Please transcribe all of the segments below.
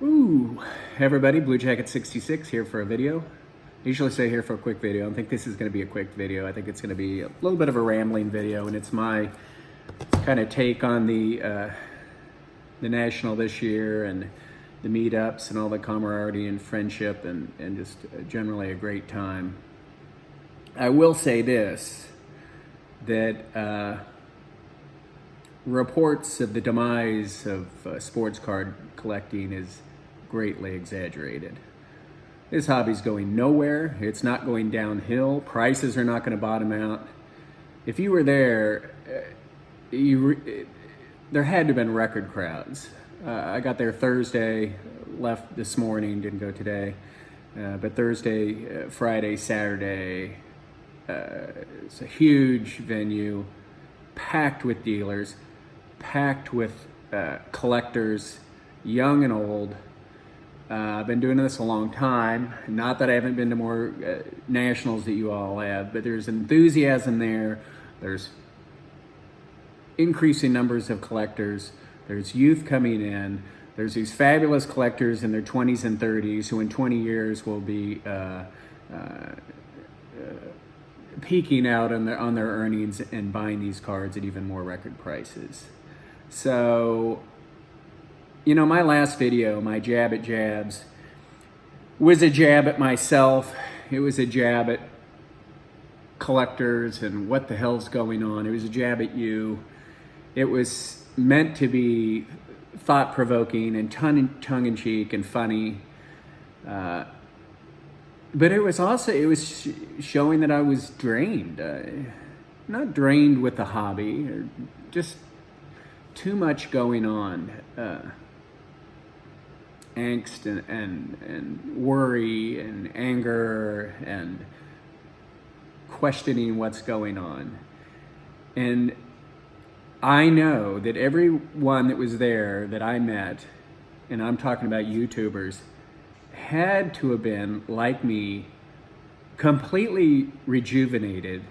Ooh, hey everybody, Blue Jacket 66 here for a video. I usually say here for a quick video. I don't think this is going to be a quick video. I think it's going to be a little bit of a rambling video, and it's my kind of take on the National this year and the meetups and all the camaraderie and friendship and just generally a great time. I will say this, that reports of the demise of sports card collecting is greatly exaggerated. This hobby's going nowhere. It's not going downhill. Prices are not going to bottom out. If you were there, there had to have been record crowds. I got there Thursday, left this morning, didn't go today. But Thursday, Friday, Saturday, it's a huge venue, packed with dealers, packed with collectors, young and old. I've been doing this a long time. Not that I haven't been to more nationals that you all have, but there's enthusiasm there. There's increasing numbers of collectors. There's youth coming in. There's these fabulous collectors in their 20s and 30s who in 20 years will be peaking out on their earnings and buying these cards at even more record prices. So, you know, my last video, my jab at jabs, was a jab at myself. It was a jab at collectors and what the hell's going on. It was a jab at you. It was meant to be thought-provoking and tongue-in-cheek and funny. But it was also, showing that I was drained. Not drained with the hobby, or just too much going on. Angst and worry and anger and questioning what's going on. And I know that everyone that was there that I met, and I'm talking about YouTubers, had to have been, like me, completely rejuvenated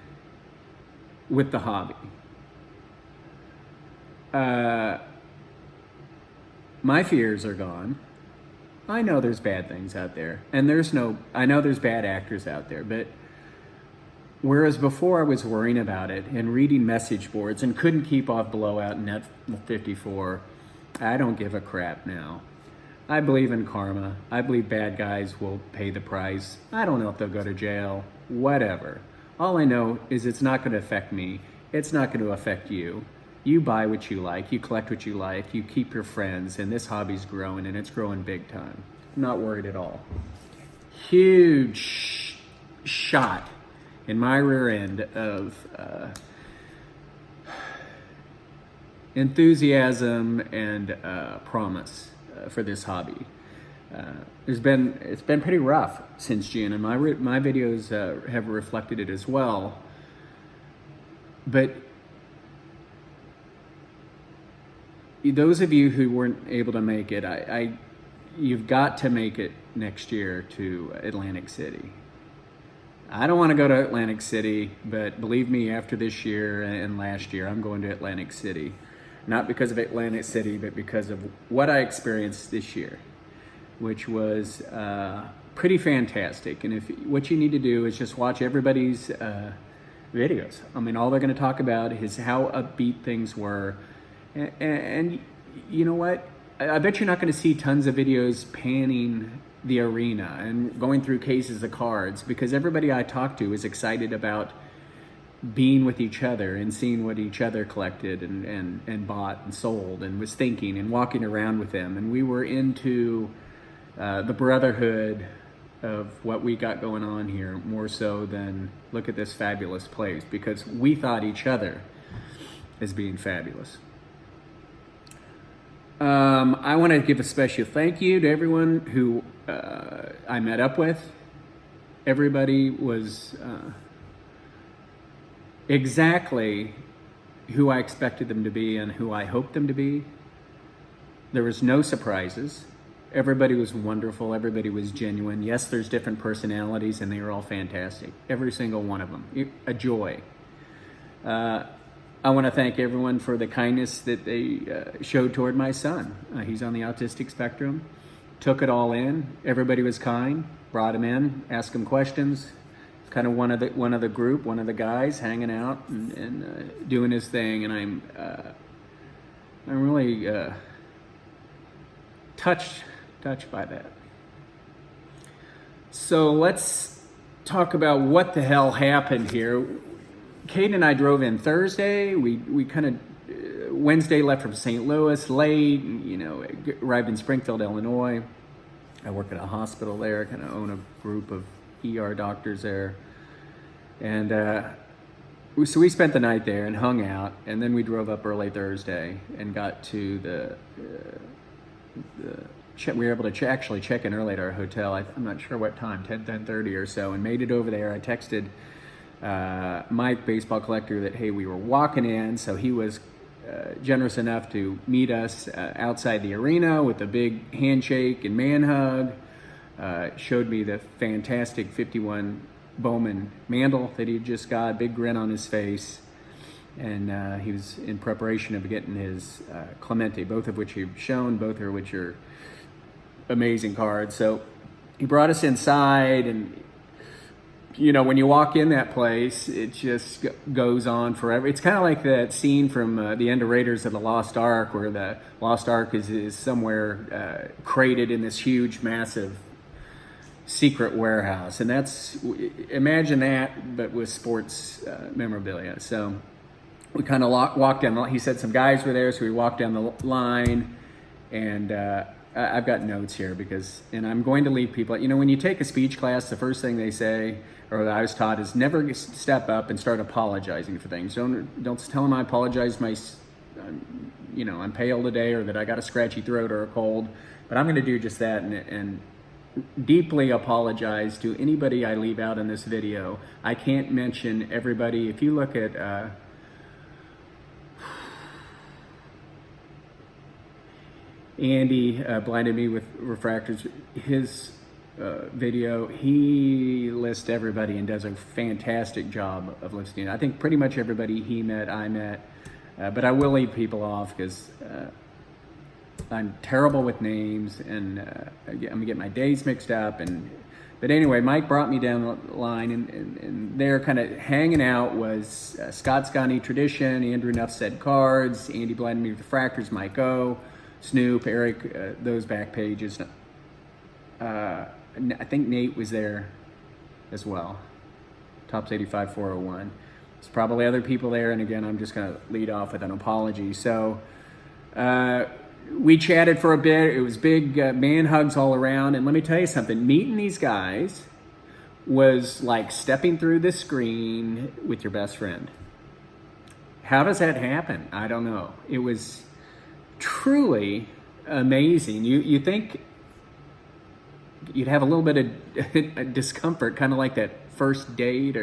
with the hobby. My fears are gone. I know there's bad things out there, and I know there's bad actors out there, but whereas before I was worrying about it and reading message boards and couldn't keep off blowout in Net 54, I don't give a crap now. I believe in karma. I believe bad guys will pay the price. I don't know if they'll go to jail, whatever. All I know is it's not going to affect me. It's not going to affect you. You buy what you like, you collect what you like, you keep your friends, and this hobby's growing, and it's growing big time. I'm not worried at all. Huge shot in my rear end of enthusiasm and promise for this hobby. It's been pretty rough since June, and my videos have reflected it as well. But those of you who weren't able to make it, you've got to make it next year to Atlantic City. I don't want to go to Atlantic City, but believe me, after this year and last year, I'm going to Atlantic City. Not because of Atlantic City, but because of what I experienced this year, which was pretty fantastic. And what you need to do is just watch everybody's videos. I mean, all they're going to talk about is how upbeat things were. And you know what? I bet you're not going to see tons of videos panning the arena and going through cases of cards, because everybody I talk to is excited about being with each other and seeing what each other collected and bought and sold and was thinking and walking around with them. And we were into the brotherhood of what we got going on here more so than look at this fabulous place, because we thought each other as being fabulous. I want to give a special thank you to everyone who I met up with. Everybody was exactly who I expected them to be and who I hoped them to be. There was no surprises. Everybody was wonderful. Everybody was genuine. Yes, there's different personalities, and they were all fantastic. Every single one of them. A joy. I want to thank everyone for the kindness that they showed toward my son. He's on the autistic spectrum. took it all in. Everybody was kind, brought him in, asked him questions. Kind of one of the group, one of the guys hanging out and doing his thing, and I'm really touched by that. So let's talk about what the hell happened here. Kate and I drove in Thursday. We kind of Wednesday left from St. Louis late. Arrived in Springfield, Illinois. I work at a hospital there. Kind of own a group of ER doctors there, and so we spent the night there and hung out, and then we drove up early Thursday and got to we were able to actually check in early at our hotel. I'm not sure what time, 10:30 or so, and made it over there. I texted Mike, baseball collector, that hey, we were walking in, so he was generous enough to meet us outside the arena with a big handshake and man hug. Showed me the fantastic 51 Bowman mantle that he just got, big grin on his face. And he was in preparation of getting his Clemente, both of which you've shown, both of which are amazing cards. So he brought us inside, and when you walk in that place, it just goes on forever. It's kind of like that scene from the end of Raiders of the Lost Ark, where the Lost Ark is somewhere crated in this huge, massive secret warehouse. And imagine that, but with sports memorabilia. So we kind of walked down. He said some guys were there, so we walked down the line, and I've got notes here and I'm going to leave people. When you take a speech class, the first thing they say, or that I was taught, is never step up and start apologizing for things. Don't tell them I apologize. I'm pale today, or that I got a scratchy throat or a cold. But I'm going to do just that and deeply apologize to anybody I leave out in this video. I can't mention everybody. If you look at Andy blinded me with refractors, his video, he lists everybody and does a fantastic job of listing. I think pretty much everybody he met, I met, but I will leave people off because I'm terrible with names, and I'm gonna get my days mixed up. But anyway, Mike brought me down the line, and there, kind of hanging out, was Scott Scotty Tradition, Andrew Nuff Said Cards, Andy blinded me with refractors, Mike O, Snoop, Eric, those back pages. I think Nate was there as well. Tops 85 401. There's probably other people there, and again, I'm just going to lead off with an apology. So we chatted for a bit. It was big man hugs all around, and let me tell you something. Meeting these guys was like stepping through the screen with your best friend. How does that happen? I don't know. It was truly amazing. You think you'd have a little bit of discomfort, kind of like that first date,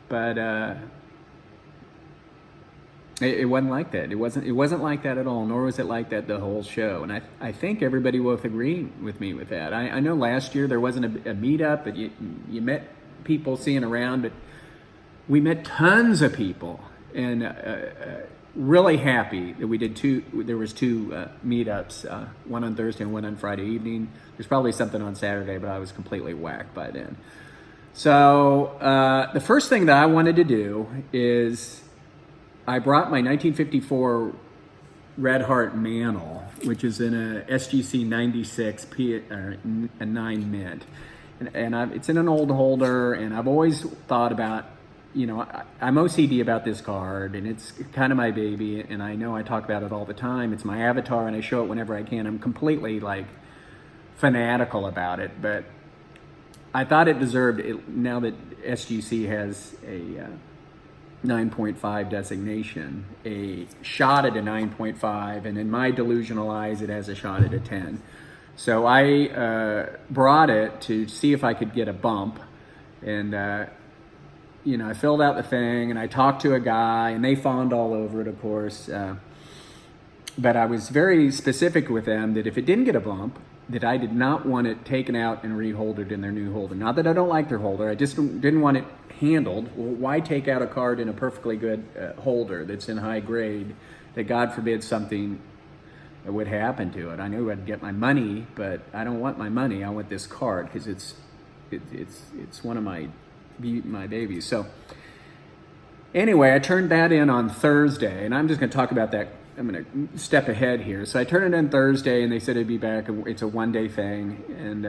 but it wasn't like that. It wasn't like that at all, nor was it like that the whole show. And I think everybody will agree with me with that. I know last year there wasn't a meetup, but you met people seeing around, but we met tons of people, and really happy that we did two. There was two meetups, one on Thursday and one on Friday evening. There's probably something on Saturday, but I was completely whacked by then. So the first thing that I wanted to do is I brought my 1954 Red Heart mantle, which is in a SGC 96 a 9 mint, and it's in an old holder, and I've always thought about, I'm OCD about this card, and it's kind of my baby, and I know I talk about it all the time. It's my avatar, and I show it whenever I can. I'm completely fanatical about it, but I thought it deserved it now that SGC has a 9.5 designation, a shot at a 9.5, and in my delusional eyes, it has a shot at a 10. So I brought it to see if I could get a bump, and I filled out the thing, and I talked to a guy, and they fawned all over it, of course. But I was very specific with them that if it didn't get a bump, that I did not want it taken out and reholdered in their new holder. Not that I don't like their holder, I just didn't want it handled. Well, why take out a card in a perfectly good holder that's in high grade, that God forbid something what happened to it. I knew I'd get my money, but I don't want my money. I want this card because it's one of my babies. So anyway, I turned that in on Thursday, and I'm just going to talk about that. I'm going to step ahead here. So I turned it in Thursday, and they said it'd be back. It's a one-day thing, and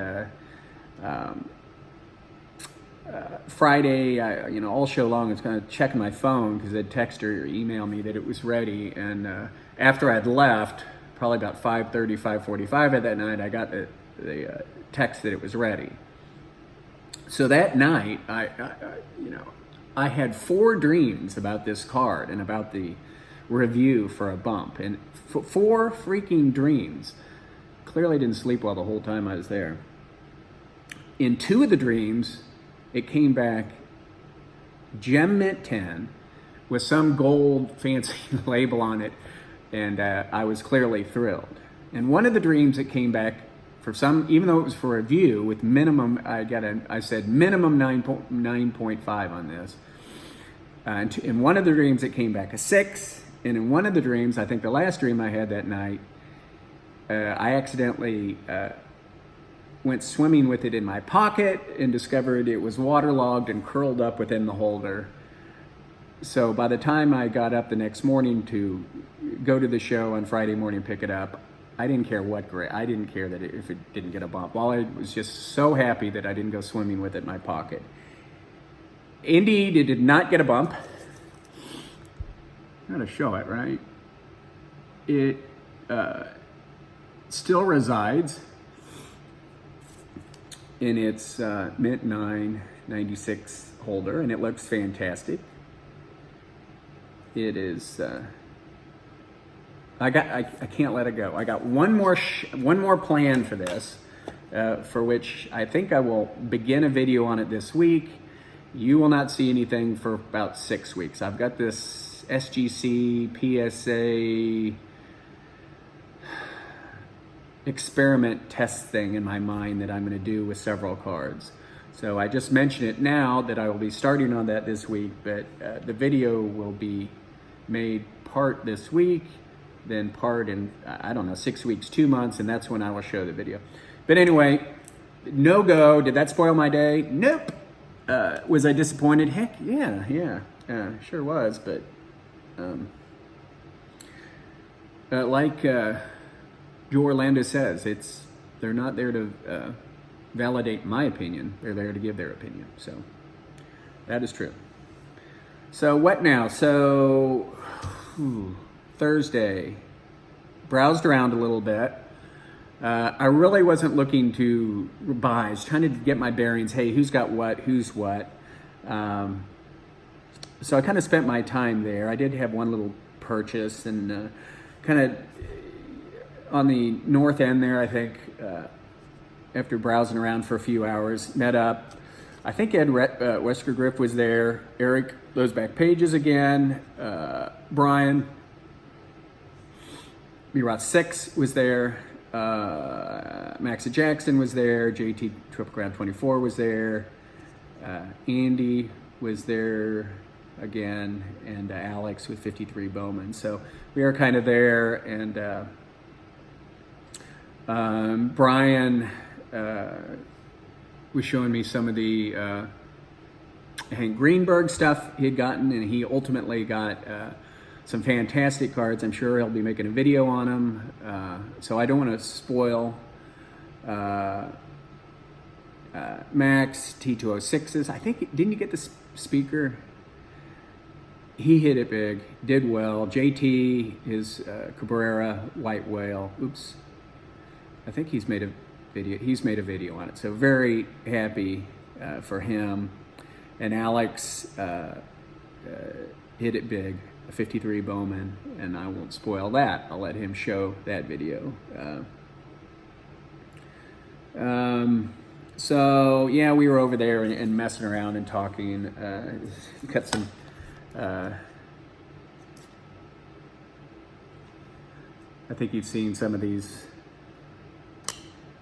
Friday, all show long, I was kind of checking my phone because they'd text or email me that it was ready. And after I'd left, probably about 5:30, 5:45 at that night, I got the text that it was ready. So that night, I had 4 dreams about this card and about the review for a bump, and 4 freaking dreams. Clearly didn't sleep well the whole time I was there. In 2 of the dreams, it came back Gem Mint 10 with some gold fancy label on it, and I was clearly thrilled. And one of the dreams that came back for some, even though it was for review with minimum, I said minimum 9.5 on this. In one of the dreams, it came back a 6, and in one of the dreams, I think the last dream I had that night, I accidentally went swimming with it in my pocket and discovered it was waterlogged and curled up within the holder. So by the time I got up the next morning to go to the show on Friday morning and pick it up, I didn't care what grade. I didn't care that if it didn't get a bump. All I was just so happy that I didn't go swimming with it in my pocket. Indeed, it did not get a bump. I'm gonna show it, right? It still resides in its Mint 996 holder, and it looks fantastic. It is. I can't let it go. I got one more plan for this, for which I think I will begin a video on it this week. You will not see anything for about 6 weeks. I've got this SGC PSA experiment test thing in my mind that I'm going to do with several cards. So I just mention it now that I will be starting on that this week, but the video will be made part this week, then part in, 6 weeks, 2 months, and that's when I will show the video. But anyway, no go. Did that spoil my day? Nope. Was I disappointed? Heck yeah, sure was. But like Joe Orlando says, they're not there to validate my opinion. They're there to give their opinion. So that is true. So what now? So Thursday, browsed around a little bit. I really wasn't looking to buy. I was trying to get my bearings. Hey, who's got what? Who's what? So I kind of spent my time there. I did have one little purchase, and kind of on the north end there, I think, after browsing around for a few hours, met up. I think Ed Wesker Griff was there. Eric, those back pages again. Brian, B-Roth 6 was there. Maxa Jackson was there. JT Triple Crown 24 was there. Andy was there again, and Alex with 53 Bowman. So we are kind of there, and Brian was showing me some of the Hank Greenberg stuff he had gotten, and he ultimately got some fantastic cards. I'm sure he'll be making a video on them, so I don't want to spoil Max T206s. I think, didn't you get the speaker? He hit it big, did well. JT, his Cabrera White Whale. Oops. I think he's made a video on it, so very happy for him. And Alex hit it big, a 53 Bowman, and I won't spoil that. I'll let him show that video. So yeah, we were over there and messing around and talking. Got some. I think you've seen some of these.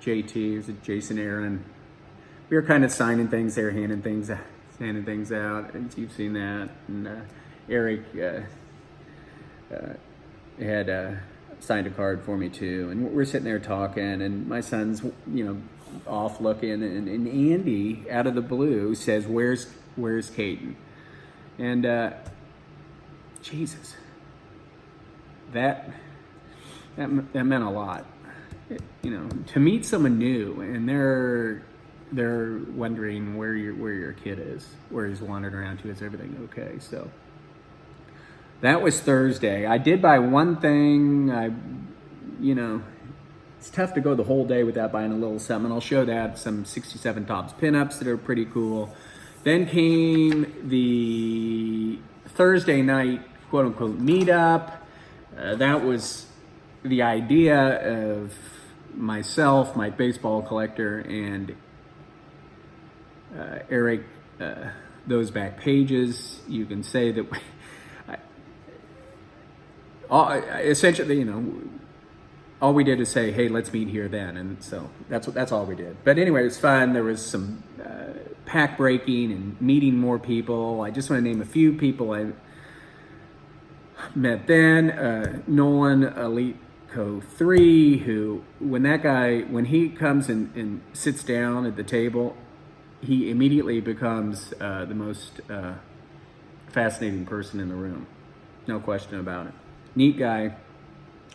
JT, was it Jason Aaron? We were kind of signing things there, handing things out. And you've seen that. And Eric had signed a card for me too. And we're sitting there talking, and my son's, off looking, and Andy, out of the blue, says, where's Caden? And Jesus, that meant a lot. To meet someone new, and they're wondering where your kid is, where he's wandering around to, is everything okay? So that was Thursday. I did buy one thing. It's tough to go the whole day without buying a little something. I'll show that, some 67 Tops pinups that are pretty cool. Then came the Thursday night, quote unquote, meetup. That was the idea of myself, my baseball collector, and Eric, those back pages. You can say that essentially, all we did is say, hey, let's meet here then. And so that's all we did. But anyway, it was fun. There was some pack breaking and meeting more people. I just want to name a few people I met then. Nolan Elite Co 3, who, when he comes and sits down at the table, he immediately becomes the most fascinating person in the room. No question about it. Neat guy,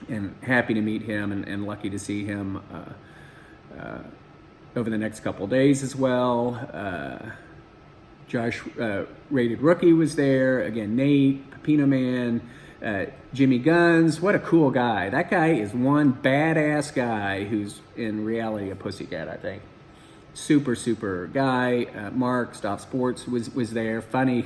and happy to meet him, and lucky to see him over the next couple days as well. Josh, Rated Rookie, was there. Again, Nate, Pepino Man, Jimmy Guns. What a cool guy. That guy is one badass guy who's in reality a pussycat, I think. Super, super guy. Mark, Stop Sports, was there. Funny.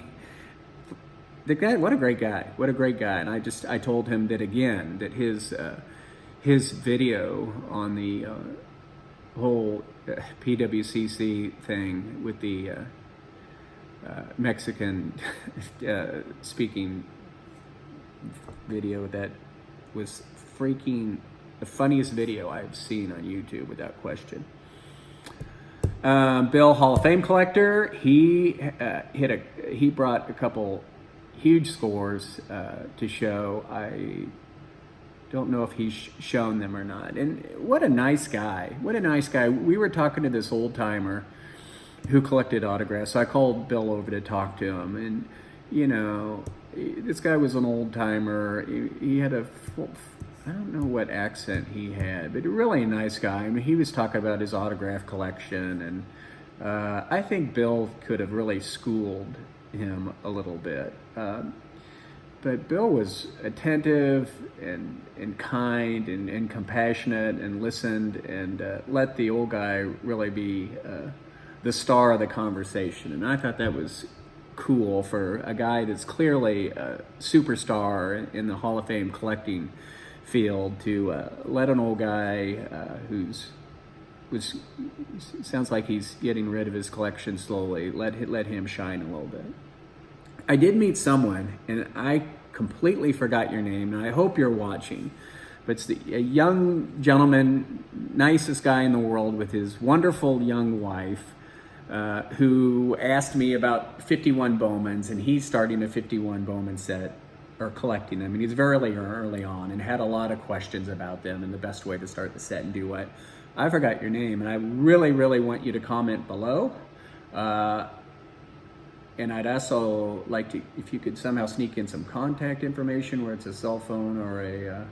The guy, what a great guy. What a great guy. And I told him that, again, that his video on the whole PWCC thing with the Mexican speaking video, that was freaking the funniest video I've seen on YouTube, without question. Bill, Hall of Fame collector, he brought a couple huge scores to show. I don't know if he's shown them or not. And what a nice guy. What a nice guy. We were talking to this old timer who collected autographs. So I called Bill over to talk to him. And, this guy was an old timer. He had I don't know what accent he had, but really a nice guy. I mean, he was talking about his autograph collection. And I think Bill could have really schooled him a little bit. But Bill was attentive and kind and compassionate, and listened, and let the old guy really be the star of the conversation. And I thought that was cool for a guy that's clearly a superstar in the Hall of Fame collecting field, to let an old guy sounds like he's getting rid of his collection slowly, let him shine a little bit. I did meet someone, and I completely forgot your name, and I hope you're watching, but it's a young gentleman, nicest guy in the world, with his wonderful young wife, who asked me about 51 Bowmans, and he's starting a 51 Bowman set, or collecting them, and he's very early on, and had a lot of questions about them and the best way to start the set and do what. I forgot your name, and I really, really want you to comment below. And I'd also like to, if you could somehow sneak in some contact information, where it's a cell phone or a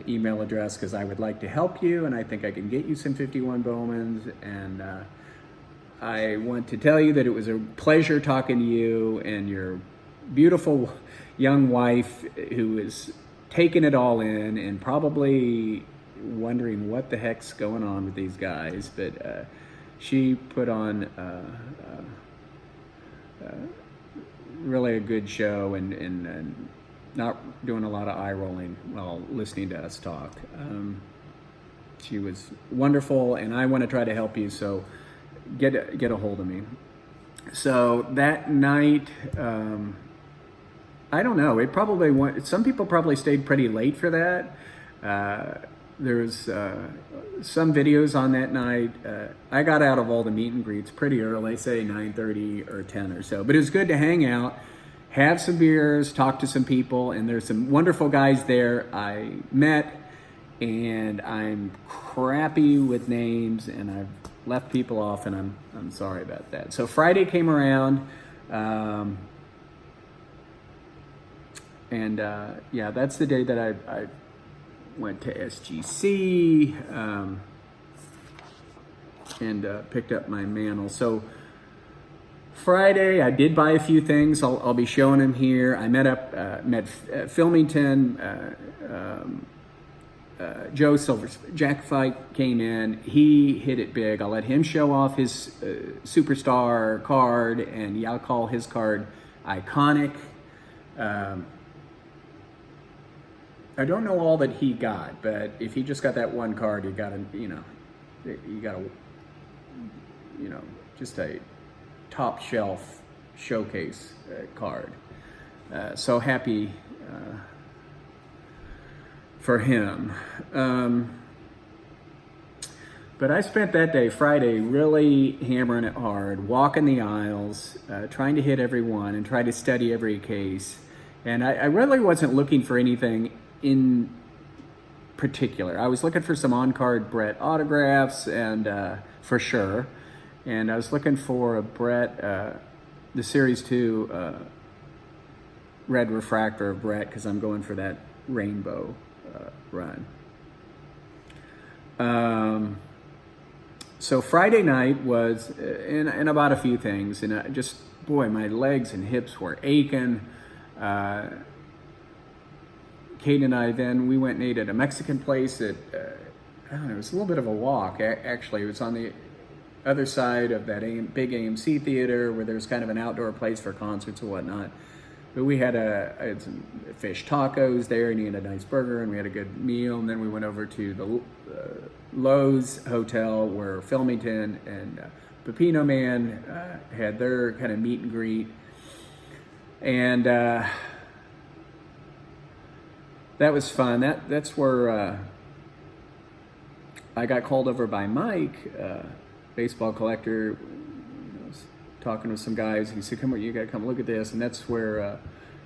email address, because I would like to help you, and I think I can get you some 51 Bowmans. And I want to tell you that it was a pleasure talking to you and your beautiful young wife, who is taking it all in and probably wondering what the heck's going on with these guys. But she put on really a good show, and not doing a lot of eye rolling while listening to us talk. She was wonderful, and I want to try to help you, so get a hold of me. So that night, I don't know, some people probably stayed pretty late for that. There's some videos on that night. I got out of all the meet and greets pretty early, say 9:30 or 10 or so. But it was good to hang out, have some beers, talk to some people, and there's some wonderful guys there I met, and I'm crappy with names, and I've left people off, and I'm sorry about that. So Friday came around, yeah, that's the day that I went to SGC and picked up my mantle. So Friday, I did buy a few things. I'll be showing them here. I met Filmington. Joe Silver's Jack Fight came in. He hit it big. I'll let him show off his superstar card, and yeah, I'll call his card iconic. I don't know all that he got, but if he just got that one card, you got just a top shelf showcase card. So happy for him. But I spent that day, Friday, really hammering it hard, walking the aisles, trying to hit everyone and try to study every case. And I really wasn't looking for anything in particular. I was looking for some on-card Brett autographs, and for sure. And I was looking for a Brett, the Series 2 red refractor of Brett, because I'm going for that rainbow run. So Friday night was, and about a few things, and just, boy, my legs and hips were aching. Kate and I we went and ate at a Mexican place that, I don't know, it was a little bit of a walk. Actually, it was on the other side of that big AMC theater where there's kind of an outdoor place for concerts and whatnot. But I had some fish tacos there, and he had a nice burger, and we had a good meal. And then we went over to the Lowe's Hotel where Filmington and Pepino Man had their kind of meet and greet. And that was fun. That's where I got called over by Mike, baseball collector. Talking with some guys. He said, you got to come look at this. And that's where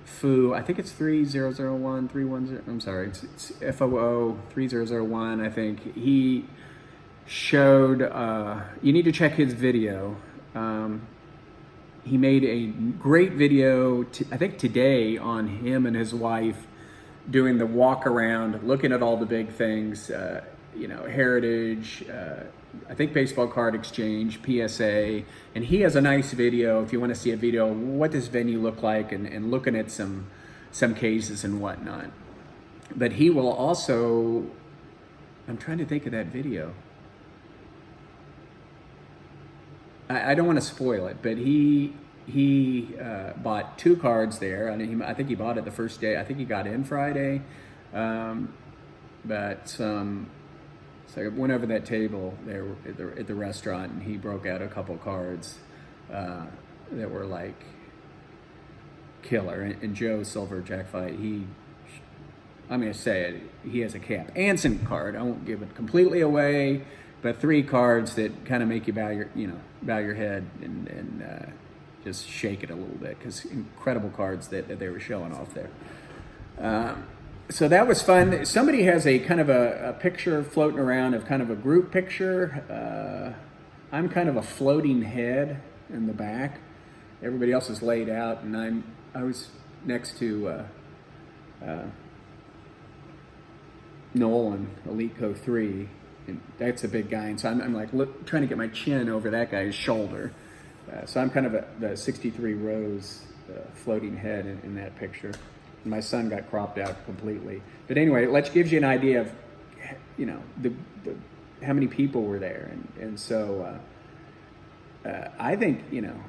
Foo, I think it's 3001, 310, I'm sorry, it's FOO 3001, I think. He showed, you need to check his video. He made a great video, I think today, on him and his wife doing the walk around, looking at all the big things, Heritage, I think Baseball Card Exchange, PSA, and he has a nice video if you want to see a video what this venue look like, and looking at some cases and whatnot. But he will also, I'm trying to think of that video. I don't want to spoil it, but he bought 2 cards there. I think he bought it the first day. I think he got in Friday, so I went over that table there at the restaurant, and he broke out a couple cards that were like killer. And Joe Silver Jack Fight, I'm going to say it, he has a Cap Anson card. I won't give it completely away, but 3 cards that kind of make you bow your head and just shake it a little bit, because incredible cards that they were showing off there. So that was fun. Somebody has a kind of a picture floating around of kind of a group picture. I'm kind of a floating head in the back. Everybody else is laid out, and I was next to Nolan, Elite Co 3, and that's a big guy, and so I'm like trying to get my chin over that guy's shoulder. So I'm kind of the 63 rows floating head in that picture. My son got cropped out completely. But anyway, it gives you an idea of, how many people were there. And so I think,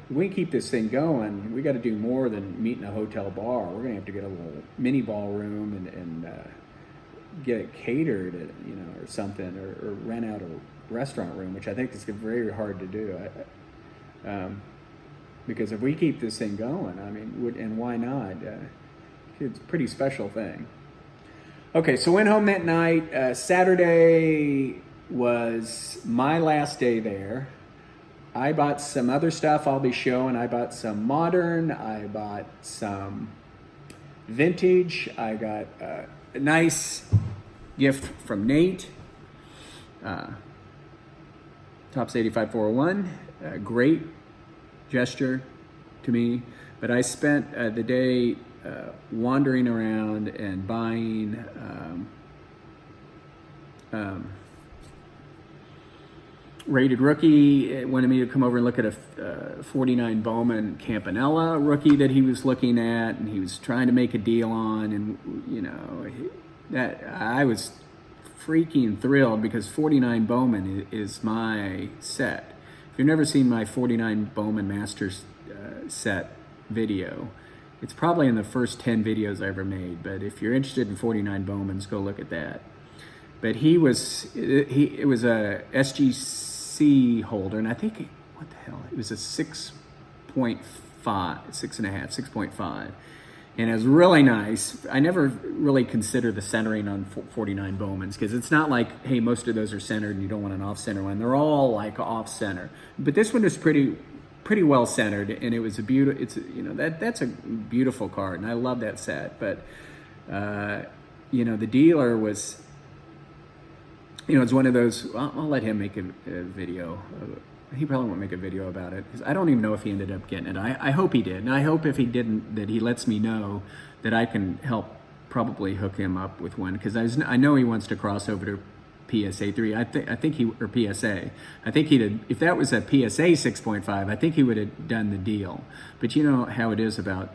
we keep this thing going, we got to do more than meet in a hotel bar. We're going to have to get a little mini ballroom and get it catered, or something, or rent out a restaurant room, which I think is very hard to do. Because if we keep this thing going, and why not? It's a pretty special thing. Okay, so went home that night. Saturday was my last day there. I bought some other stuff I'll be showing. I bought some modern, I bought some vintage. I got a nice gift from Nate. Tops 85401. Great gesture to me. But I spent the day wandering around and buying Rated Rookie wanted me to come over and look at a 49 Bowman Campanella rookie that he was looking at, and he was trying to make a deal on, and you know, that I was freaking thrilled because 49 Bowman is my set. If you've never seen my 49 Bowman Masters set video, it's probably in the first 10 videos I ever made, but if you're interested in 49 Bowmans, go look at that. But it was a SGC holder, and I think, what the hell, it was a 6.5, 6.5. And it was really nice. I never really consider the centering on 49 Bowmans because it's not like, hey, most of those are centered and you don't want an off-center one. They're all like off-center. But this one was pretty well centered, and it was a beautiful, that's a beautiful card, and I love that set. But, the dealer was, it's one of those, I'll let him make a video. He probably won't make a video about it because I don't even know if he ended up getting it. I hope he did, and I hope if he didn't that he lets me know that I can help probably hook him up with one, because I know he wants to cross over to PSA 3. I think he, or PSA. I think he'd, if that was a PSA 6.5, I think he would have done the deal. But you know how it is about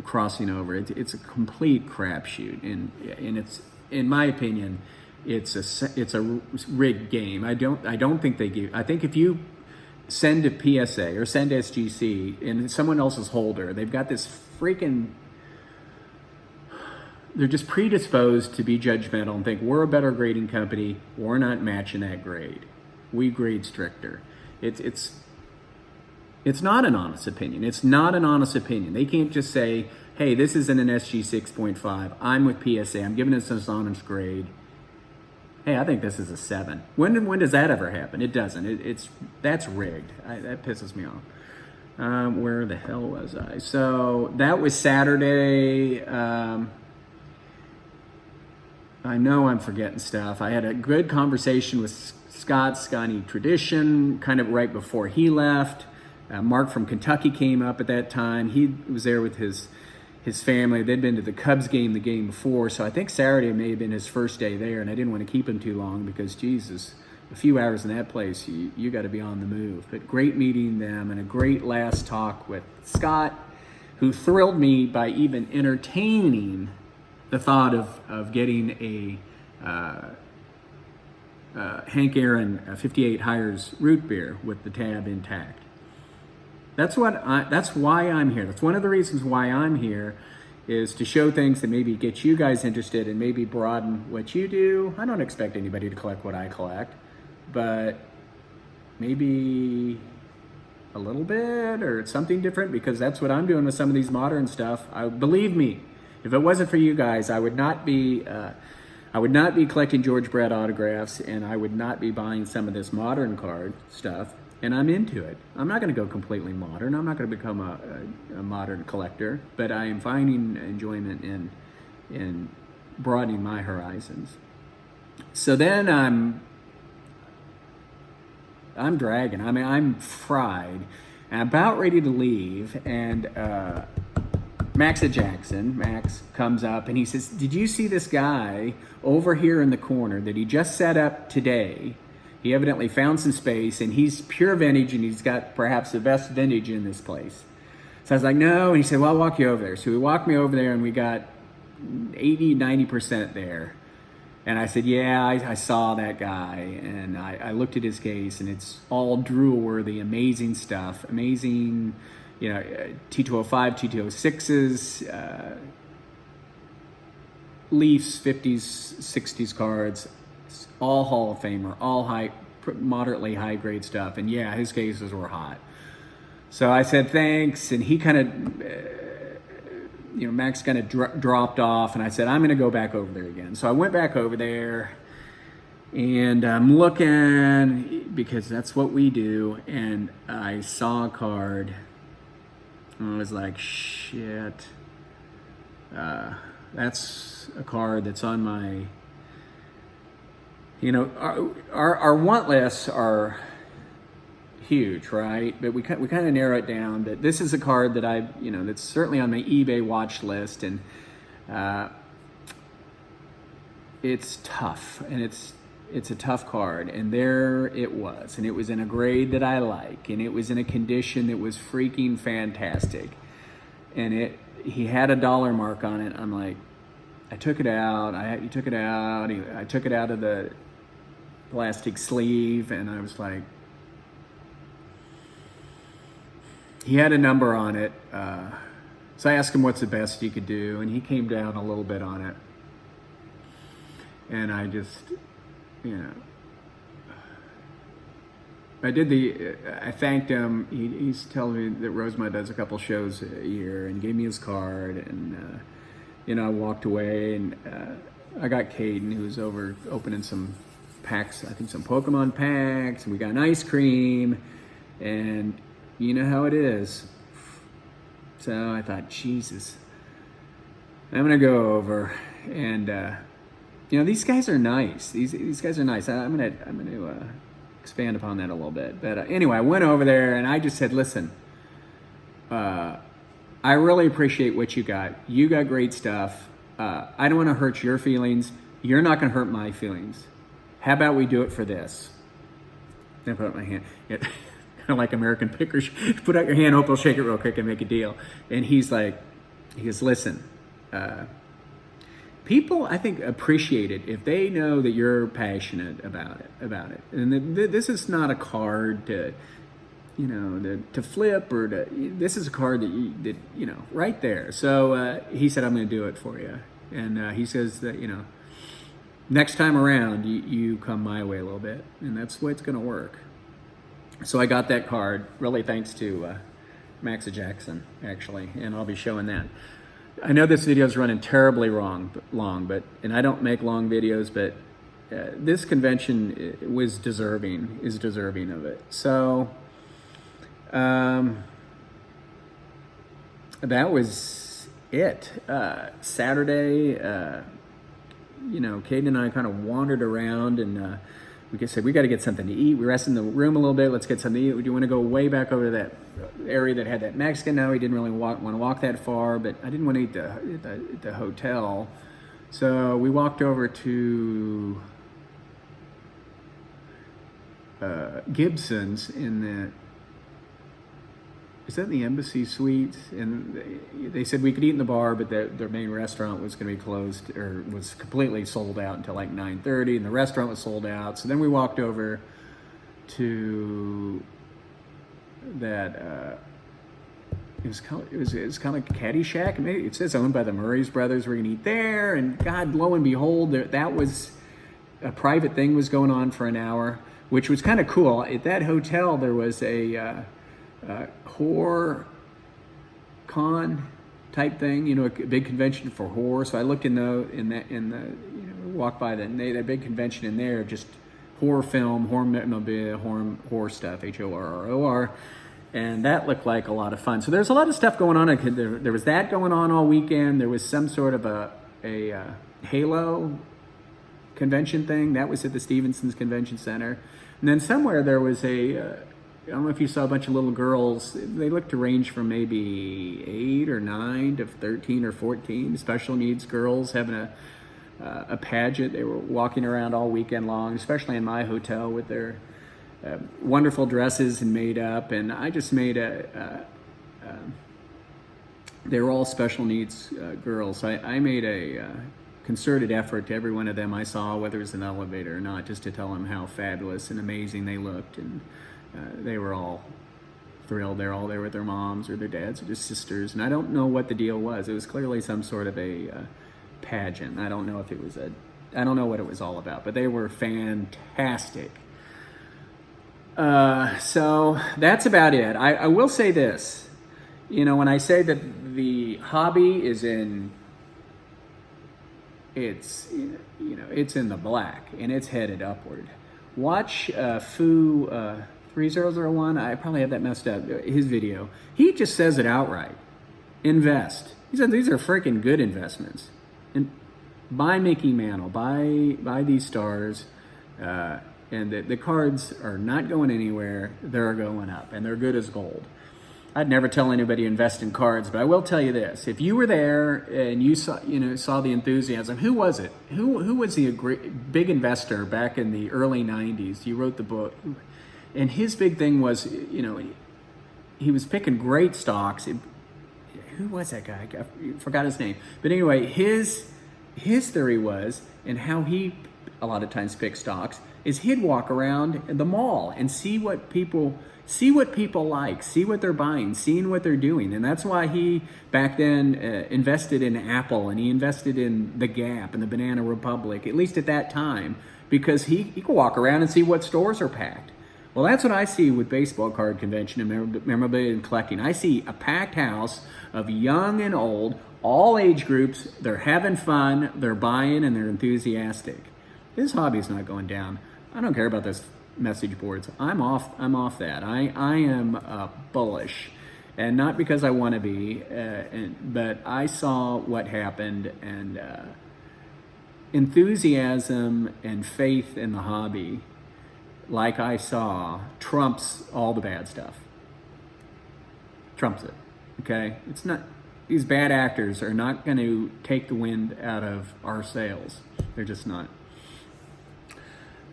crossing over. It's a complete crapshoot, and it's, in my opinion, it's a rigged game. I don't think they give. I think if you send a PSA or send SGC and someone else's holder, they've got this freaking. They're just predisposed to be judgmental and think we're a better grading company. We're not matching that grade. We grade stricter. It's not an honest opinion. It's not an honest opinion. They can't just say, hey, this isn't an SG 6.5. I'm with PSA. I'm giving this an honest grade. Hey, I think this is a 7. When does that ever happen? It doesn't. That's rigged. That pisses me off. Where the hell was I? So that was Saturday. I know I'm forgetting stuff. I had a good conversation with Scotty Tradition kind of right before he left. Mark from Kentucky came up at that time. He was there with his family. They'd been to the Cubs game the game before, so I think Saturday may have been his first day there, and I didn't want to keep him too long because, Jesus, a few hours in that place, you got to be on the move. But great meeting them, and a great last talk with Scott, who thrilled me by even entertaining the thought of getting a Hank Aaron 58 Hires root beer with the tab intact. That's why I'm here. That's one of the reasons why I'm here, is to show things that maybe get you guys interested and maybe broaden what you do. I don't expect anybody to collect what I collect, but maybe a little bit or something different, because that's what I'm doing with some of these modern stuff. Believe me, if it wasn't for you guys, I would not be collecting George Brett autographs, and I would not be buying some of this modern card stuff. And I'm into it. I'm not going to go completely modern. I'm not going to become a modern collector, but I am finding enjoyment in broadening my horizons. So then I'm dragging. I mean, I'm fried. I'm about ready to leave, and Max comes up and he says, "Did you see this guy over here in the corner that he just set up today? He evidently found some space, and he's pure vintage, and he's got perhaps the best vintage in this place." So I was like, no. And he said, well, I'll walk you over there. So he walked me over there, and we got 80-90% there. And I said, yeah, I saw that guy. And I looked at his case, and it's all drool-worthy, amazing stuff. Amazing, T205, T206s, Leafs, 50s, 60s cards. All Hall of Famer, all moderately high grade stuff. And yeah, his cases were hot. So I said thanks, and he kind of, Max kind of dropped off, and I said, I'm going to go back over there again. So I went back over there, and I'm looking. because that's what we do. And I saw a card and I was like, shit, that's a card that's on my, our want lists are huge, right? But we kind of narrow it down. But this is a card that that's certainly on my eBay watch list, and it's tough, and it's a tough card. And there it was, and it was in a grade that I like, and it was in a condition that was freaking fantastic. And he had a dollar mark on it. I'm like, I took it out. He took it out. I took it out of the plastic sleeve, and I was like, he had a number on it. So I asked him what's the best he could do, and he came down a little bit on it. And I just, I thanked him. He's telling me that Rosemont does a couple shows a year, and gave me his card. And, I walked away, and I got Caden, who was over opening some packs, I think some Pokemon packs, and we got an ice cream, and you know how it is. So I thought, Jesus, I'm gonna go over, and these guys are nice. These guys are nice. I'm gonna expand upon that a little bit. But anyway, I went over there and I just said, listen, I really appreciate what you got. You got great stuff. I don't want to hurt your feelings. You're not gonna hurt my feelings. How about we do it for this? Then I put up my hand. Kind of like American pickers, put out your hand, hope I'll shake it real quick and make a deal. And he goes, listen, people, I think, appreciate it if they know that you're passionate about it. And this is not a card to flip, or this is a card that right there. So he said, I'm going to do it for you. And he says that, next time around, you come my way a little bit, and that's the way it's going to work. So I got that card, really thanks to Maxa Jackson, actually, and I'll be showing that. I know this video is running terribly long, and I don't make long videos, but this convention is deserving of it. So that was it. Saturday, Caden and I kind of wandered around, and we said, we got to get something to eat. We rested in the room a little bit. Let's get something to eat. Do you want to go way back over to that area that had that Mexican? No, he didn't really want to walk that far, but I didn't want to eat at the hotel. So we walked over to Gibson's is that the Embassy Suites? And they said we could eat in the bar, but their main restaurant was going to be closed, or was completely sold out until like 9:30, and the restaurant was sold out. So then we walked over to that. It was kind of like Caddyshack. Maybe it says owned by the Murray's brothers. We're going to eat there, and God, lo and behold, that was a private thing was going on for an hour, which was kind of cool. At that hotel, there was a horror con type thing, a big convention for horror. So I looked walked by that big convention in there, just horror film, horror memorabilia, horror stuff, HORROR, and that looked like a lot of fun. So there's a lot of stuff going on. There was that going on all weekend. There was some sort of a Halo convention thing that was at the Stevenson's Convention Center, and then somewhere there was I don't know if you saw a bunch of little girls. They looked to range from maybe 8 or 9 to 13 or 14. Special needs girls having a pageant. They were walking around all weekend long, especially in my hotel with their wonderful dresses and makeup. And I just made they were all special needs girls. I made a concerted effort to every one of them I saw, whether it was an elevator or not, just to tell them how fabulous and amazing they looked. And they were all thrilled. They're all there with their moms or their dads or their sisters. And I don't know what the deal was. It was clearly some sort of a pageant. I don't know if it was I don't know what it was all about, but they were fantastic. So that's about it. I will say this, when I say that the hobby is it's in the black and it's headed upward. watch Fu 3001. I probably have that messed up. His video. He just says it outright. Invest. He said these are freaking good investments. And buy Mickey Mantle. Buy these stars. And the cards are not going anywhere. They're going up, and they're good as gold. I'd never tell anybody to invest in cards, but I will tell you this: if you were there and you saw the enthusiasm, who was it? Who was the big investor back in the early '90s? He wrote the book, and his big thing was, he was picking great stocks. Who was that guy? I forgot his name. But anyway, his theory was, and how he a lot of times picked stocks, is he'd walk around the mall and see what people like, see what they're buying, seeing what they're doing. And that's why he back then invested in Apple, and he invested in the Gap and the Banana Republic, at least at that time, because he could walk around and see what stores are packed. Well, that's what I see with baseball card convention and memorabilia and collecting. I see a packed house of young and old, all age groups. They're having fun, they're buying, and they're enthusiastic. This hobby is not going down. I don't care about those message boards. I'm off that. I am bullish, and not because I want to be, but I saw what happened, and enthusiasm and faith in the hobby, like I saw, trumps all the bad stuff. Trumps it. Okay, it's not. These bad actors are not going to take the wind out of our sails. They're just not.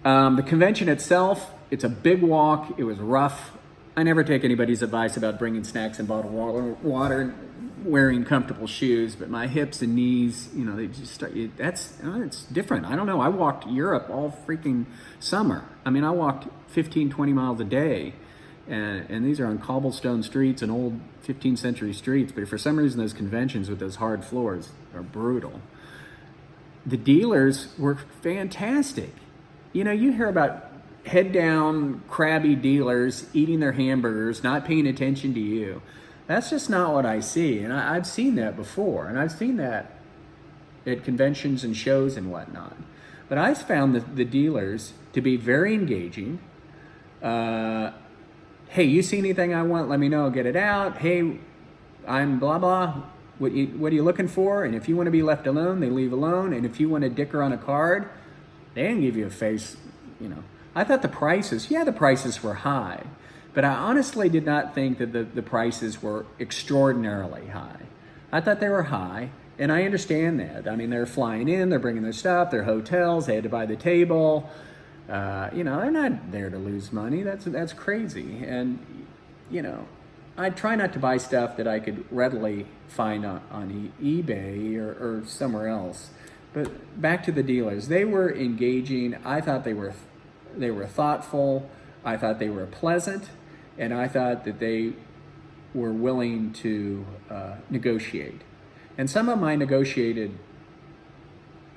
The convention itself, it's a big walk. It was rough. I never take anybody's advice about bringing snacks and bottled water, wearing comfortable shoes, but my hips and knees, they just start, it's different. I don't know. I walked Europe all freaking summer. I mean, I walked 15, 20 miles a day, and these are on cobblestone streets and old 15th century streets, but for some reason those conventions with those hard floors are brutal. The dealers were fantastic. You hear about head down, crabby dealers eating their hamburgers, not paying attention to you. That's just not what I see. And I've seen that before. And I've seen that at conventions and shows and whatnot. But I found the dealers to be very engaging. Hey, you see anything I want? Let me know. Get it out. Hey, I'm blah, blah. What are you looking for? And if you want to be left alone, they leave alone. And if you want to dicker on a card, they didn't give you a face, I thought the prices were high, but I honestly did not think that the prices were extraordinarily high. I thought they were high, and I understand that. I mean, they're flying in, they're bringing their stuff, their hotels, they had to buy the table. They're not there to lose money. That's crazy. And, I try not to buy stuff that I could readily find on eBay or somewhere else. But back to the dealers, they were engaging. I thought they were thoughtful. I thought they were pleasant, and I thought that they were willing to negotiate. And some of them I negotiated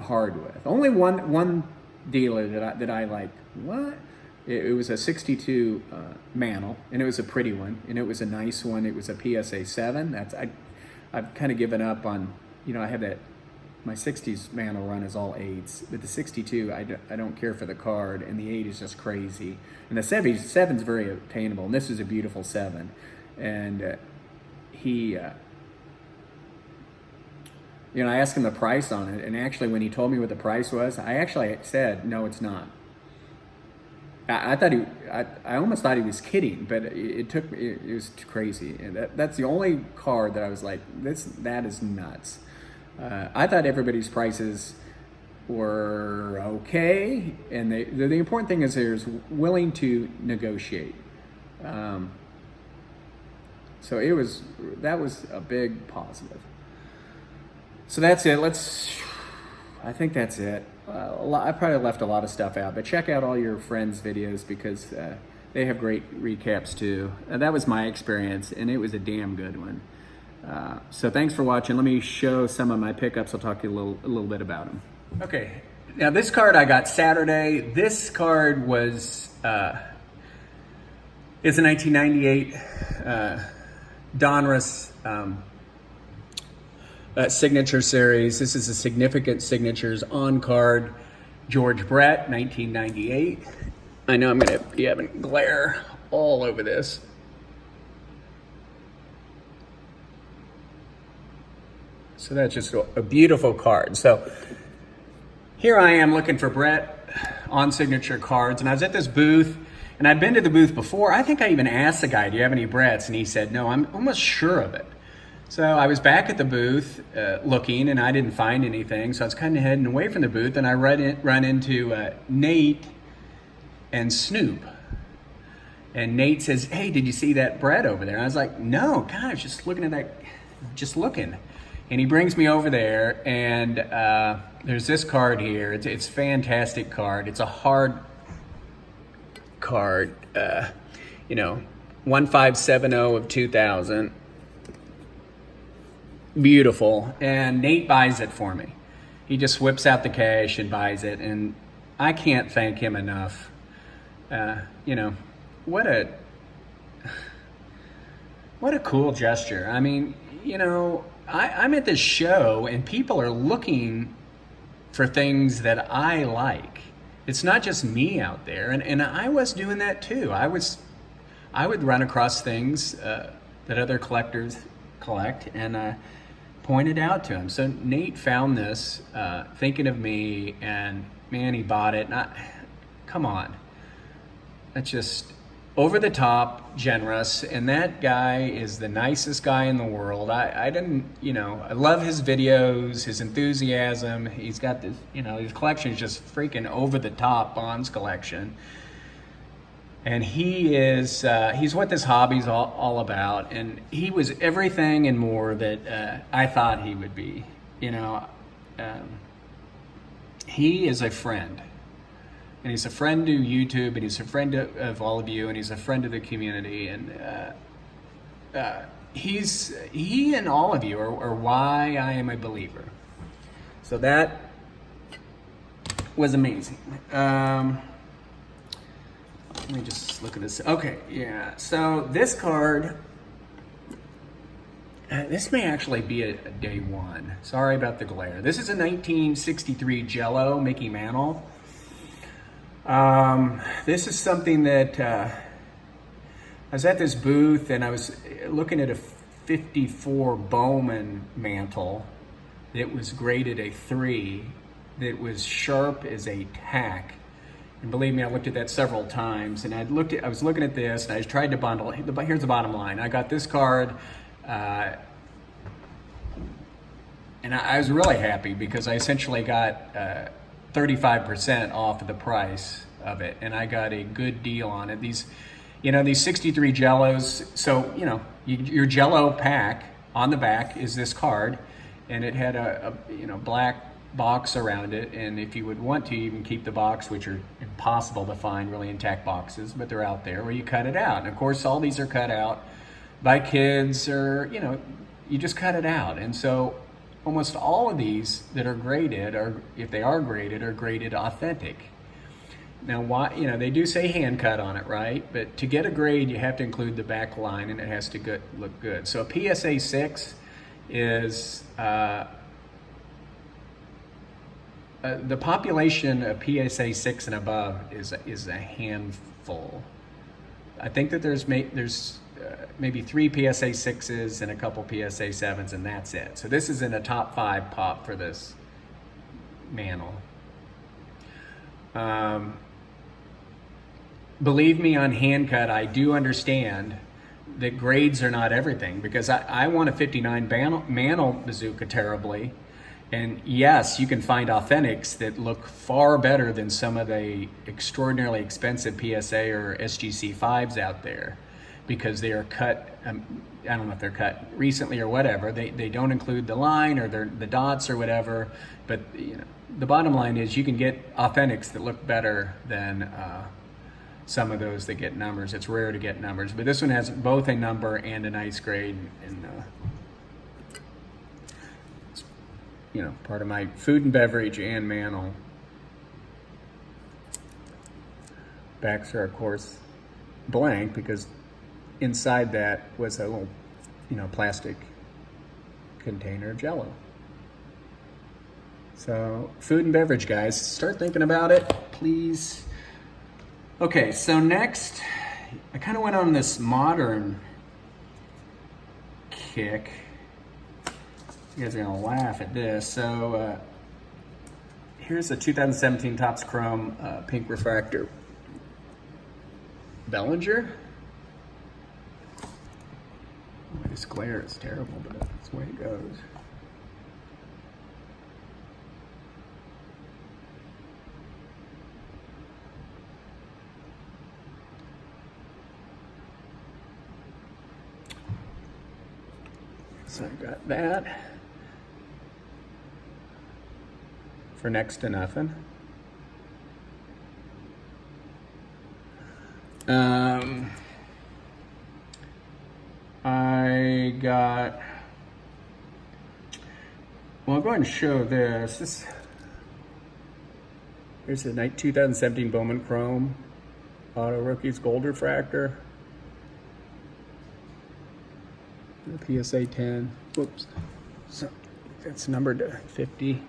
hard with. Only one dealer that I like. What? It was a 62 Mantle, and it was a pretty one, and it was a nice one. It was a PSA 7. I've kind of given up on. I have that. My 60s Mantle run is all 8s, but the 62, I don't care for the card, and the 8 is just crazy. And the 7's very attainable, and this is a beautiful 7. And I asked him the price on it, and actually when he told me what the price was, I actually said, no, it's not. I almost thought he was kidding, but it was crazy. And that's the only card that I was like, that is nuts. I thought everybody's prices were okay, and the important thing is they're willing to negotiate. So that was a big positive. So that's it. I think that's it. I probably left a lot of stuff out, but check out all your friends' videos because they have great recaps too. That was my experience, and it was a damn good one. So thanks for watching. Let me show some of my pickups. I'll talk to you a little bit about them. Okay, now this card I got Saturday. This card was it's a 1998 Donruss signature series. This is a significant signatures on card. George Brett, 1998. I know I'm gonna be having glare all over this. So that's just a beautiful card. So here I am looking for Brett on signature cards, and I was at this booth, and I'd been to the booth before. I think I even asked the guy, do you have any Bretts? And he said, no, I'm almost sure of it. So I was back at the booth looking, and I didn't find anything. So I was kind of heading away from the booth, and I run into Nate and Snoop. And Nate says, hey, did you see that Brett over there? And I was like, no, God, I was just looking at that, just looking. And he brings me over there, and there's this card here. It's a fantastic card. It's a hard card, 1570 of 2000. Beautiful. And Nate buys it for me. He just whips out the cash and buys it, and I can't thank him enough. What a cool gesture. I mean, I'm at this show and people are looking for things that I like. It's not just me out there, and I was doing that too. I would run across things that other collectors collect and point it out to him. So Nate found this, thinking of me, and man, he bought it. Come on, that's just over the top generous, and that guy is the nicest guy in the world. I love his videos, his enthusiasm. He's got this, his collection is just freaking over the top. Bonds collection, and he's what this hobby's all about. And he was everything and more that I thought he would be. He is a friend. And he's a friend to YouTube, and he's a friend of all of you, and he's a friend of the community. And he and all of you are why I am a believer. So that was amazing. Let me just look at this. Okay, yeah. So this card, this may actually be a day one. Sorry about the glare. This is a 1963 Jello Mickey Mantle. This is something that I was at this booth and I was looking at a 54 Bowman mantle that was graded a 3, that was sharp as a tack. And believe me, I looked at that several times, and I was looking at this, and I tried to bundle. Here's the bottom line. I got this card, and I was really happy because I essentially got 35% off of the price of it, and I got a good deal on it. These 63 Jellos. So your Jello pack on the back is this card, and it had a black box around it. And if you would want to, you can keep the box, which are impossible to find really intact boxes, but they're out there, where you cut it out. And of course, all these are cut out by kids, or you just cut it out. And so almost all of these that are graded, or if they are graded authentic. Now, why? They do say hand cut on it, right? But to get a grade, you have to include the back line, and it has to look good. So a PSA 6 is the population of PSA 6 and above is a handful. I think that there's maybe 3 PSA 6s and a couple PSA 7s, and that's it. So this is in a top 5 pop for this mantle. Believe me, on hand cut, I do understand that grades are not everything, because I want a 59 mantle bazooka terribly. And yes, you can find authentics that look far better than some of the extraordinarily expensive PSA or SGC 5s out there, because they are cut, I don't know if they're cut recently or whatever. They don't include the line or the dots or whatever. But the bottom line is you can get authentics that look better than some of those that get numbers. It's rare to get numbers, but this one has both a number and a nice grade. And part of my food and beverage and mantle. Backs are, of course, blank, because inside that was a little, plastic container of Jello. So food and beverage, guys, start thinking about it, please. Okay, so next, I kind of went on this modern kick. You guys are gonna laugh at this. So here's a 2017 Topps Chrome pink refractor Bellinger. This glare is terrible, but that's the way it goes. So I got that for next to nothing. I got, well, I'll go ahead and show this. Here's a 2017 Bowman Chrome Auto Rookies Gold Refractor. The PSA 10. Whoops. So that's numbered to 50.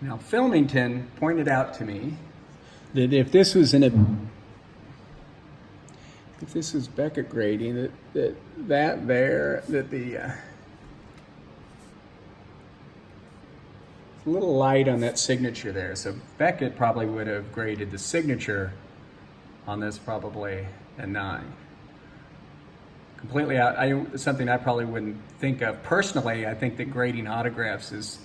Now, Filmington pointed out to me that if this was Beckett grading, that the it's a little light on that signature there. So Beckett probably would have graded the signature on this probably a 9. Completely out. Something I probably wouldn't think of personally. I think that grading autographs is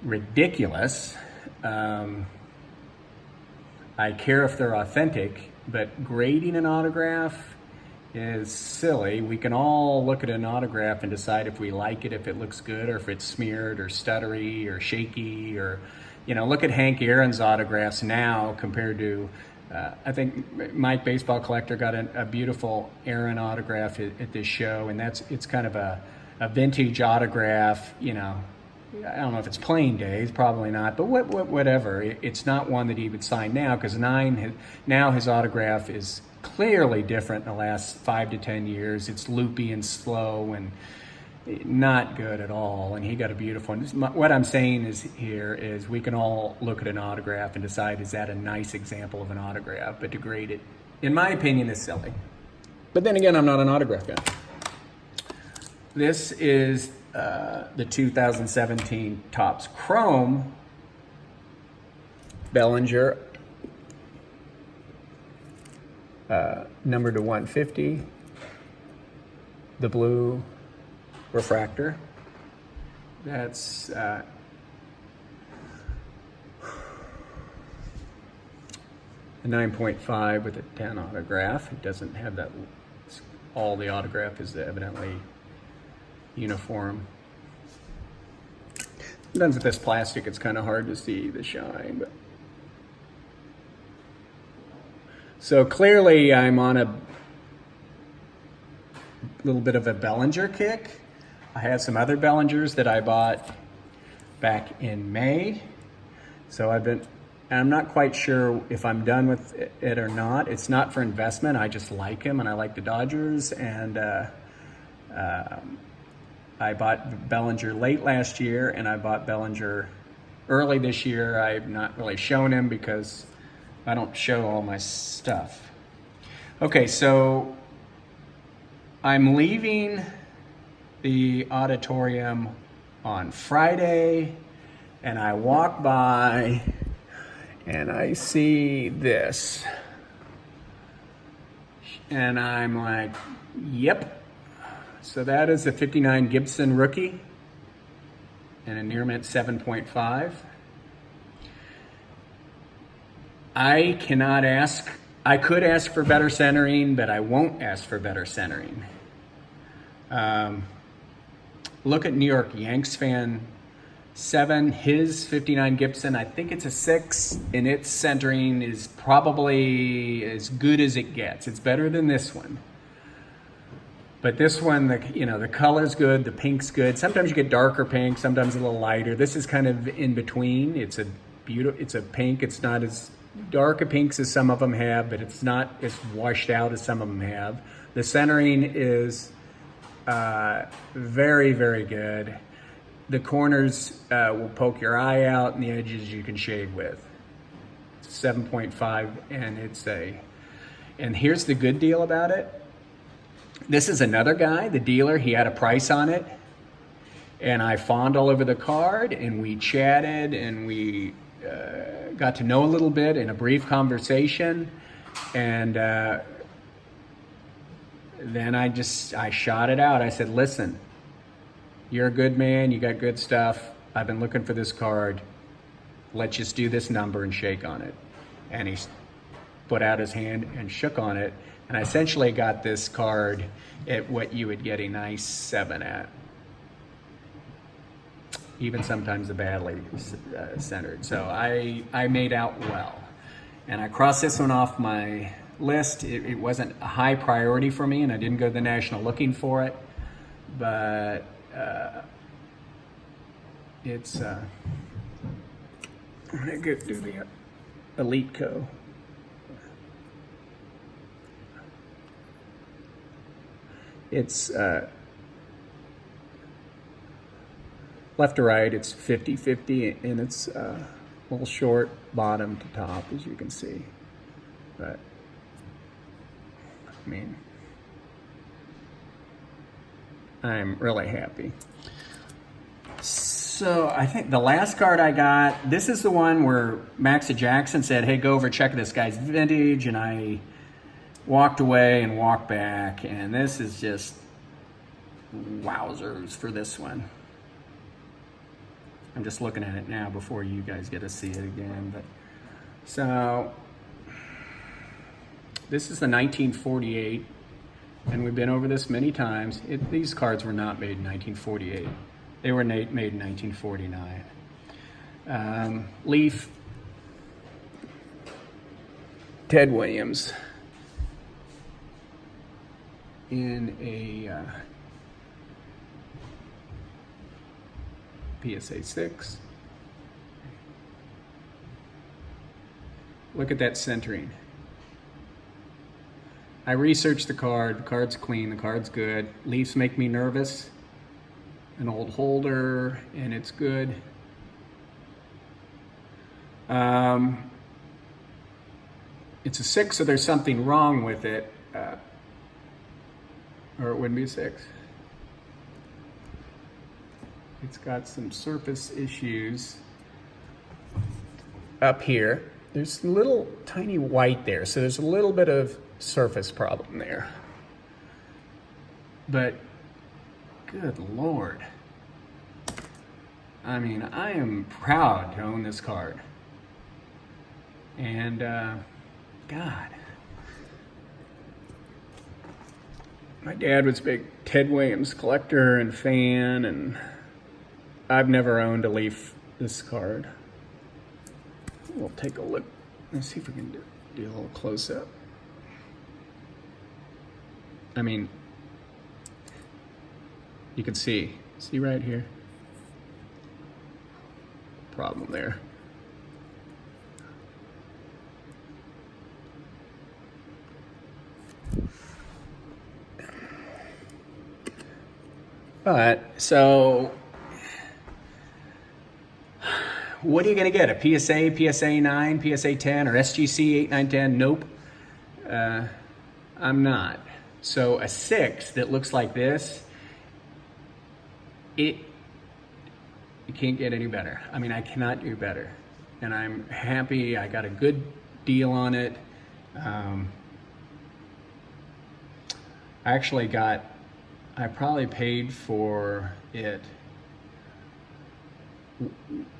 ridiculous. I care if they're authentic, but grading an autograph is silly. We can all look at an autograph and decide if we like it, if it looks good, or if it's smeared or stuttery or shaky, or, look at Hank Aaron's autographs now compared to, I think Mike Baseball Collector got a beautiful Aaron autograph at this show, and it's kind of a vintage autograph, I don't know if it's playing days, probably not, but whatever. It's not one that he would sign now, because now his autograph is clearly different in the last 5 to 10 years. It's loopy and slow and not good at all, and he got a beautiful one. What I'm saying is we can all look at an autograph and decide, is that a nice example of an autograph? But to grade it, in my opinion, is silly. But then again, I'm not an autograph guy. This is the 2017 Topps Chrome Bellinger, numbered to 150, the blue refractor. That's a 9.5 with a 10 autograph. It doesn't have that. All the autograph is evidently uniform. Sometimes with this plastic, it's kind of hard to see the shine. But so clearly, I'm on a little bit of a Bellinger kick. I have some other Bellingers that I bought back in May. So I'm not quite sure if I'm done with it or not. It's not for investment. I just like him, and I like the Dodgers, and I bought Bellinger late last year, and I bought Bellinger early this year. I've not really shown him because I don't show all my stuff. Okay, so I'm leaving the auditorium on Friday, and I walk by and I see this, and I'm like, yep. So that is a 59 Gibson rookie and a near mint 7.5. I could ask for better centering, but I won't ask for better centering. Look at New York Yanks fan 7, his 59 Gibson, I think it's a 6, and its centering is probably as good as it gets. It's better than this one. But this one, the color's good, the pink's good. Sometimes you get darker pink, sometimes a little lighter. This is kind of in between. It's a pink. It's not as dark a pinks as some of them have, but it's not as washed out as some of them have. The centering is very, very good. The corners will poke your eye out, and the edges you can shave with. It's 7.5, and and here's the good deal about it. This is another guy, the dealer, he had a price on it, and I fawned all over the card, and we chatted, and we got to know a little bit in a brief conversation, and then I shot it out. I said, listen, you're a good man, you got good stuff, I've been looking for this card, let's just do this number and shake on it. And he put out his hand and shook on it, and I essentially got this card at what you would get a nice 7 at. Even sometimes the badly centered. So I made out well. And I crossed this one off my list. It wasn't a high priority for me, and I didn't go to the National looking for it, but it's, I'm gonna go do the Elite Co. It's left to right, it's 50-50, and it's a little short bottom to top, as you can see. But, I mean, I'm really happy. So I think the last card I got, this is the one where Maxa Jackson said, hey, go over, check this guy's vintage, and I walked away and walked back, and this is just wowzers for this one. I'm just looking at it now before you guys get to see it again. But so this is the 1948, and we've been over this many times. These cards were not made in 1948. They were made in 1949. Leaf, Ted Williams in a PSA 6. Look at that centering. I researched the card. The card's clean. The card's good. Leafs make me nervous. An old holder, and it's good. It's a 6, so there's something wrong with it. Or it wouldn't be a 6. It's got some surface issues up here. There's a little tiny white there, so there's a little bit of surface problem there. But good Lord. I mean, I am proud to own this card. And God. My dad was a big Ted Williams collector and fan, and I've never owned a Leaf this card. We'll take a look. Let's see if we can do a little close up. I mean, you can see right here? Problem there. But, so, what are you going to get? A PSA, PSA 9, PSA 10, or SGC 8, 9, 10? Nope. I'm not. So a 6 that looks like this, it can't get any better. I mean, I cannot do better. And I'm happy I got a good deal on it. I probably paid for it.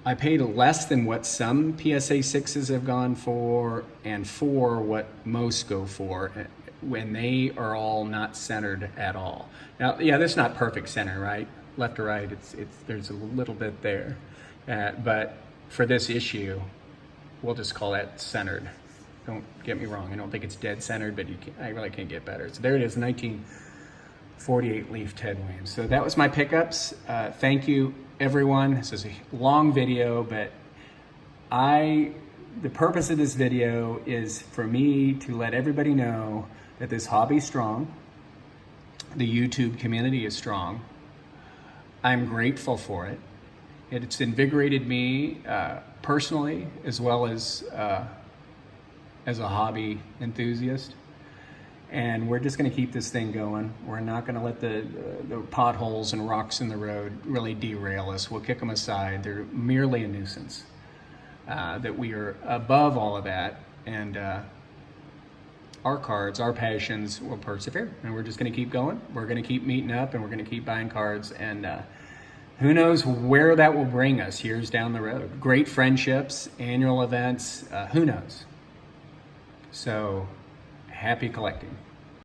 I paid less than what some PSA 6s have gone for, and for what most go for, when they are all not centered at all. Now, yeah, that's not perfect center, right? Left to right, there's a little bit there. But for this issue, we'll just call that centered. Don't get me wrong, I don't think it's dead centered, but I really can't get better. So there it is, 1948 Leaf Ted Williams. So that was my pickups. Thank you, everyone. This is a long video, but the purpose of this video is for me to let everybody know that this hobby is strong. The YouTube community is strong. I'm grateful for it. It's invigorated me personally, as well as a hobby enthusiast. And we're just going to keep this thing going. We're not going to let the potholes and rocks in the road really derail us. We'll kick them aside. They're merely a nuisance. That we are above all of that, and our cards, our passions will persevere. And we're just going to keep going. We're going to keep meeting up, and we're going to keep buying cards. And who knows where that will bring us years down the road. Great friendships, annual events, who knows? So, happy collecting.